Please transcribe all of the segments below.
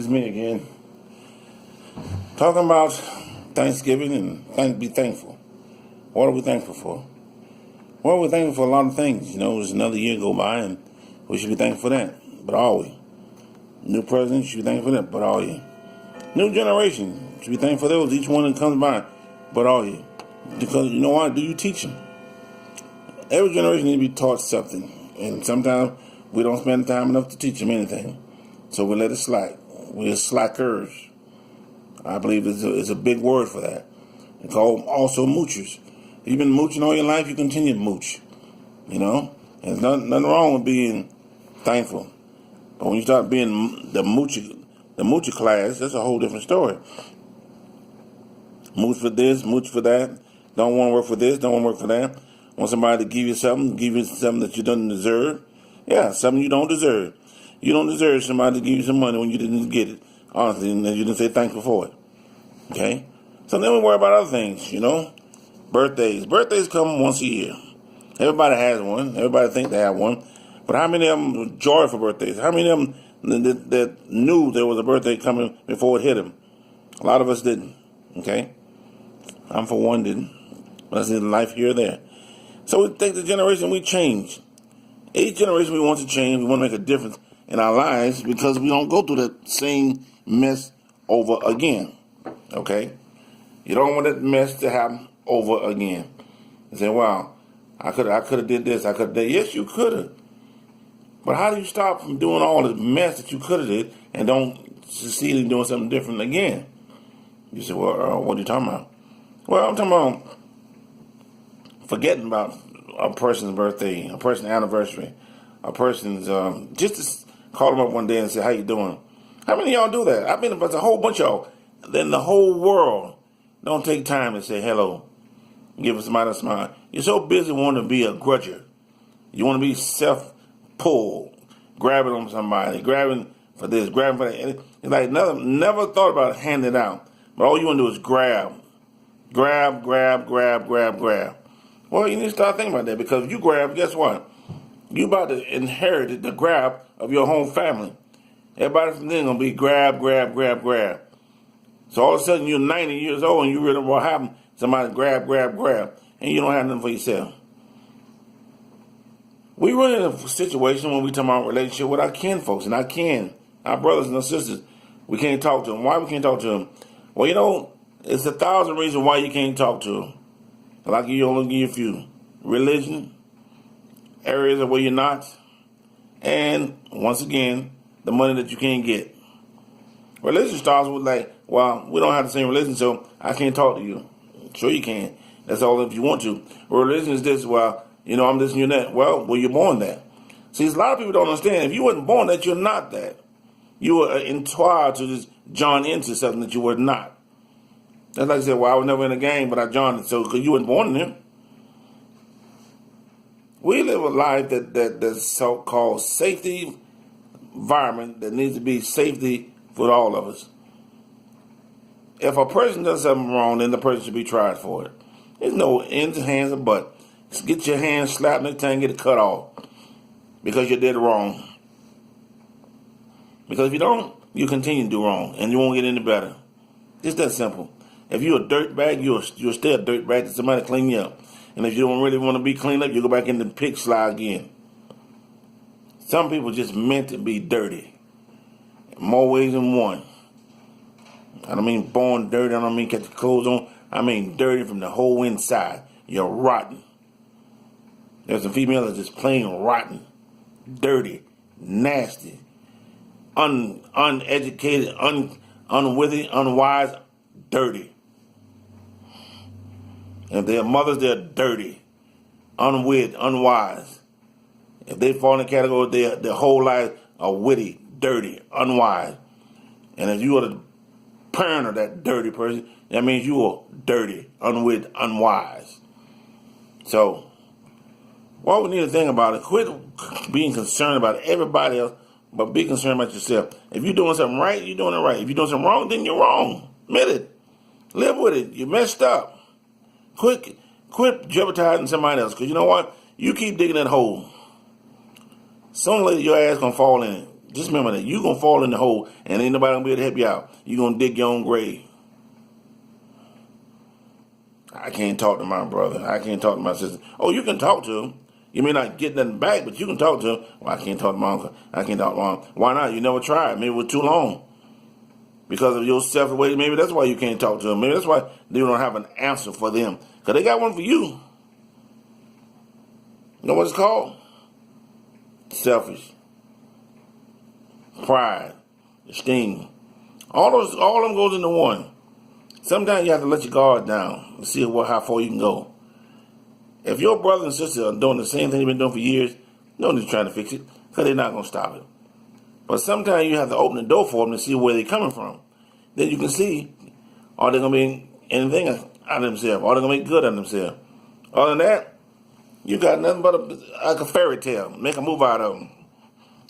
It's me again. Talking about Thanksgiving and be thankful. What are we thankful for? Well, we're thankful for a lot of things. There's another year go by and we should be thankful for that. But are we? New president should be thankful for that. But are you? New generation should be thankful for those. Each one that comes by. But are you? Because you know what? Do you teach them? Every generation needs to be taught something. And sometimes we don't spend time enough to teach them anything. So we let it slack. We're slackers. I believe it's a big word for that. It's called also moochers. If you've been mooching all your life, you continue to mooch. There's nothing wrong with being thankful. But when you start being the moocher class, that's a whole different story. Mooch for this, mooch for that. Don't want to work for this, don't want to work for that. Want somebody to give you something that you don't deserve. Yeah, something you don't deserve. You don't deserve somebody to give you some money when you didn't get it, honestly, and you didn't say thankful for it. Okay? So then we worry about other things, Birthdays. Birthdays come once a year. Everybody has one. Everybody thinks they have one. But how many of them were joy for birthdays? How many of them that knew there was a birthday coming before it hit them? A lot of us didn't. Okay? I'm for one didn't. But that's in life here or there. So we think the generation we change. Each generation we want to change. We want to make a difference in our lives because we don't go through that same mess over again. Okay? You don't want that mess to happen over again. You say, wow, I could have did this, I could have did. Yes, you could have. But how do you stop from doing all the mess that you could have did and don't succeed in doing something different again? You say, well, what are you talking about? Well, I'm talking about forgetting about a person's birthday, a person's anniversary, a person's, just to call them up one day and say, how you doing? How many of y'all do that? I've been about a whole bunch of y'all. Then the whole world don't take time to say hello. Give somebody a smile. You're so busy wanting to be a grudger. You want to be self-pulled, grabbing on somebody, grabbing for this, grabbing for that. It's like never thought about handing it out. But all you want to do is grab. Grab. Well, you need to start thinking about that because if you grab, guess what? You about to inherit the grab of your whole family. Everybody from then going to be grab. So all of a sudden you're 90 years old and you realize what happened. Somebody grab, and you don't have nothing for yourself. We run in a situation when we talk about relationship with our kin folks and our brothers and our sisters. We can't talk to them. Why we can't talk to them? Well, it's 1,000 reasons why you can't talk to them. Like you only give a few. Religion, areas of where you're not, and once again, the money that you can't get. Religion starts with well, we don't have the same religion, so I can't talk to you. Sure you can. That's all if you want to. Religion is this, I'm this and you're that. Well, were you born that? See, a lot of people don't understand. If you weren't born that, you're not that. You were entwined to just join into something that you were not. That's like I said, I was never in a gang, but I joined it, so because you weren't born in it. We live a life that's so-called safety environment that needs to be safety for all of us. If a person does something wrong, then the person should be tried for it. There's no ends, hands, or butt. Just get your hand slapped next time, get it cut off because you did wrong. Because if you don't, you continue to do wrong, and you won't get any better. It's that simple. If you're a dirtbag, you'll stay a dirtbag till somebody clean you up. And if you don't really want to be cleaned up, you go back in the pig slide again. Some people just meant to be dirty. In more ways than one. I don't mean born dirty. I don't mean get your clothes on. I mean dirty from the whole inside. You're rotten. There's some females that are just plain rotten, dirty, nasty, uneducated, unwitty, unwise, dirty. If they're mothers, they're dirty, unwitty, unwise. If they fall in the category, their whole life are witty, dirty, unwise. And if you are the parent of that dirty person, that means you are dirty, unwitty, unwise. So, what we need to think about it, quit being concerned about everybody else, but be concerned about yourself. If you're doing something right, you're doing it right. If you're doing something wrong, then you're wrong. Admit it. Live with it. You messed up. Quit jeopardizing somebody else, because you know what? You keep digging that hole. Sooner or later, your ass going to fall in it. Just remember that you're going to fall in the hole and ain't nobody going to be able to help you out. You're going to dig your own grave. I can't talk to my brother. I can't talk to my sister. Oh, you can talk to him. You may not get nothing back, but you can talk to him. Well, I can't talk to my uncle. I can't talk to my uncle. Why not? You never tried. Maybe it was too long. Because of your self-away, maybe that's why you can't talk to them. Maybe that's why you don't have an answer for them. Because they got one for you. You know what it's called? Selfish. Pride. Esteem. All of them goes into one. Sometimes you have to let your guard down and see how far you can go. If your brother and sister are doing the same thing they've been doing for years, no need to try to fix it, because they're not going to stop it. But sometimes you have to open the door for them to see where they're coming from. Then you can see, are they going to be anything out of themselves? Are they going to make good out of themselves? Other than that, you got nothing but like a fairy tale. Make a move out of them.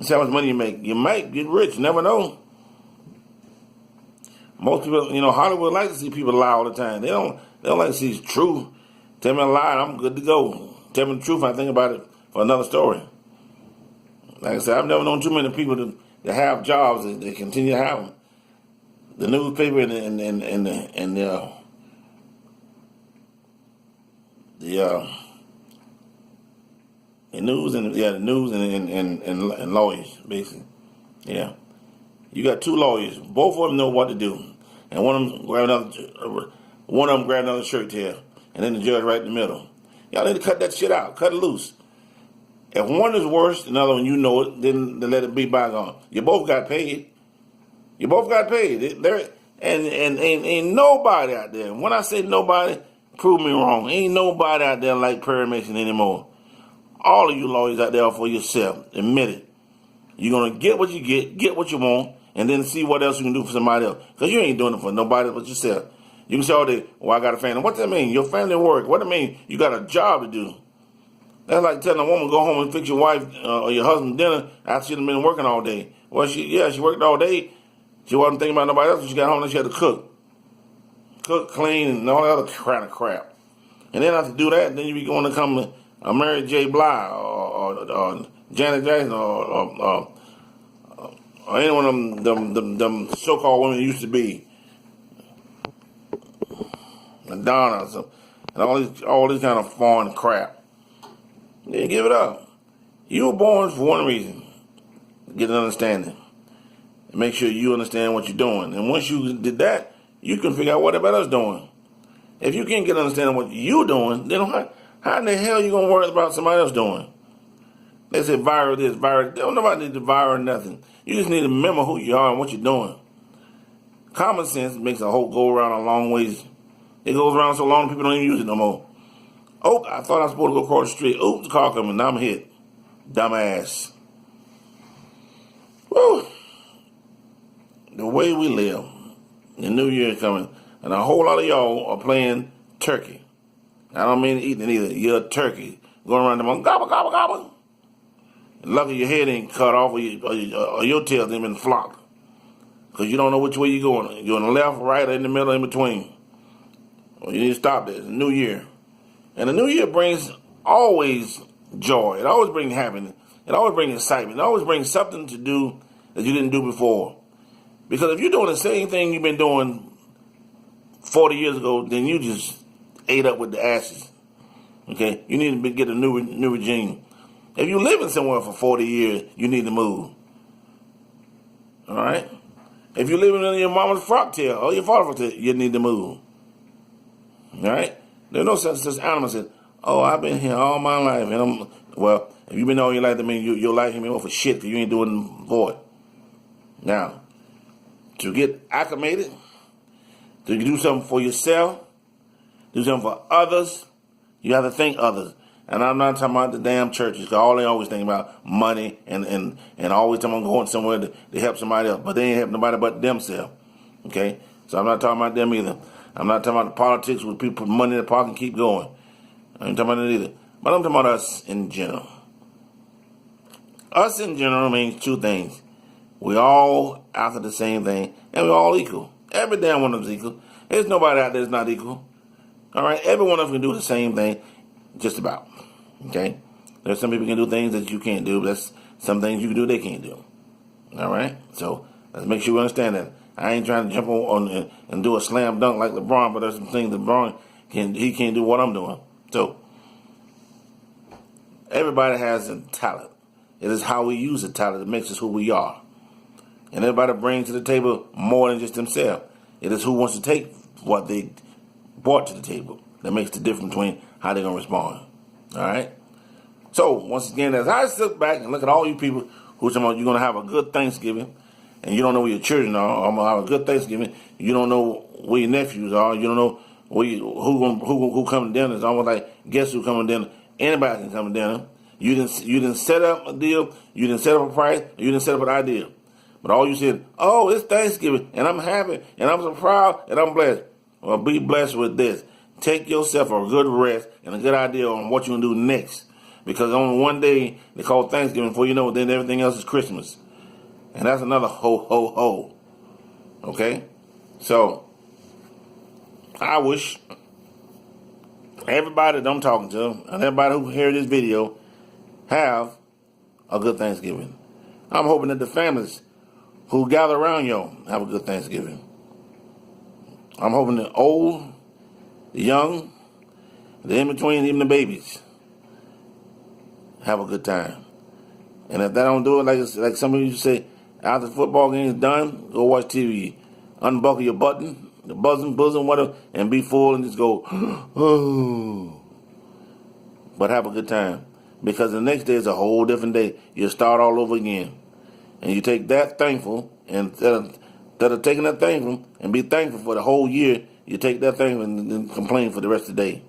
See how much money you make. You might get rich. You never know. Most people, Hollywood like to see people lie all the time. They don't like to see truth. Tell me a lie, I'm good to go. Tell me the truth, I think about it for another story. Like I said, I've never known too many people that have jobs that they continue to have them. The newspaper and the news and lawyers, basically. Yeah. You got two lawyers. Both of them know what to do. And one of them grab another shirt tail. And then the judge right in the middle. Y'all need to cut that shit out. Cut it loose. If one is worse than the other one, you know it, then let it be bygone. You both got paid. And ain't nobody out there. When I say nobody, prove me wrong. Ain't nobody out there like Perry Mason anymore. All of you lawyers out there are for yourself. Admit it. You're going to get what you get what you want, and then see what else you can do for somebody else. Because you ain't doing it for nobody but yourself. You can say all day, well, I got a family. What that mean? Your family work. What that mean? You got a job to do. That's like telling a woman, go home and fix your wife or your husband dinner after she's been working all day. Well, she worked all day. She wasn't thinking about nobody else when she got home and she had to cook. Cook, clean, and all that other kind of crap. And then after do that, then you be going to come a Mary J. Blige or Janet Jackson or any one of them so-called women used to be. Madonna and all this kind of foreign crap. Then give it up. You were born for one reason. Get an understanding. And make sure you understand what you're doing. And once you did that, you can figure out what everybody else doing. If you can't get an understanding of what you're doing, then how in the hell are you going to worry about somebody else doing? They say viral this, viral. Don't nobody need to viral nothing. You just need to remember who you are and what you're doing. Common sense makes a whole go around a long ways. It goes around so long people don't even use it no more. Oh, I thought I was supposed to go across the street. Oops, the car coming. Now I'm hit. Dumbass. Woo. The way we live. The new year is coming. And a whole lot of y'all are playing turkey. I don't mean eating it either. You're a turkey. Going around them, gobble, gobble, gobble. Lucky your head ain't cut off or your tail ain't been flopped. Because you don't know which way you're going. You're on the left, right, or in the middle, in between. Well, you need to stop that. It's a new year. And the new year brings always joy. It always brings happiness. It always brings excitement. It always brings something to do that you didn't do before. Because if you're doing the same thing you've been doing 40 years ago, then you just ate up with the ashes. Okay? You need to get a new regime. If you're living somewhere for 40 years, you need to move. All right? If you're living in your mama's frock tail or your father's frock tail, you need to move. All right? There's no such animal said, oh, I've been here all my life. And well, if you've been all your life, that means your life ain't been over for shit because you ain't doing for it. Now, to get acclimated, to do something for yourself, do something for others, you have to think others. And I'm not talking about the damn churches, because all they always think about money and always talking about going somewhere to help somebody else. But they ain't help nobody but themselves. Okay? So I'm not talking about them either. I'm not talking about the politics where people put money in the pocket and keep going. I ain't talking about that either. But I'm talking about us in general. Us in general means two things. We all after the same thing, and we're all equal. Every damn one of us equal. There's nobody out there that's not equal. All right? Every one of us can do the same thing, just about. Okay? There's some people can do things that you can't do, but there's some things you can do they can't do. All right? So let's make sure we understand that. I ain't trying to jump on and do a slam dunk like LeBron, but there's some things LeBron can't do what I'm doing. So everybody has a talent. It is how we use the talent that makes us who we are. And everybody brings to the table more than just themselves. It is who wants to take what they brought to the table that makes the difference between how they're going to respond. All right? So, once again, as I sit back and look at all you people who talking about you're going to have a good Thanksgiving, and you don't know where your children are, I'm going to have a good Thanksgiving, you don't know where your nephews are, you don't know who coming to dinner. It's almost like, guess who coming to dinner? Anybody can come to dinner. You didn't set up a deal, you didn't set up a price, you didn't set up an idea. But all you said, oh, it's Thanksgiving, and I'm happy, and I'm so proud, and I'm blessed. Well, be blessed with this. Take yourself a good rest and a good idea on what you're going to do next. Because on one day, they call Thanksgiving, before you know it, then everything else is Christmas. And that's another ho, ho, ho. Okay? So, I wish everybody that I'm talking to, and everybody who hears this video, have a good Thanksgiving. I'm hoping that the families who gather around y'all have a good Thanksgiving. I'm hoping the old, the young, the in-between, even the babies, have a good time. And if they don't do it, like some of you say, after the football game is done, go watch TV. Unbuckle your button, the bosom, whatever, and be full and just go, oh. But have a good time. Because the next day is a whole different day. You'll start all over again. And you take that thankful, and instead of taking that thankful and be thankful for the whole year, you take that thankful and then complain for the rest of the day.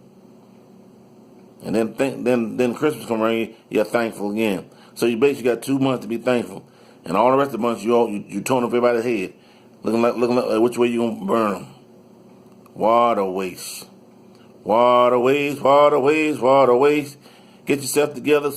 And then Christmas come around, you're thankful again. So you basically got 2 months to be thankful, and all the rest of the months you tone up everybody's head, looking like which way you gonna burn them. What a waste! What a waste! What a waste! What a waste! Get yourself together.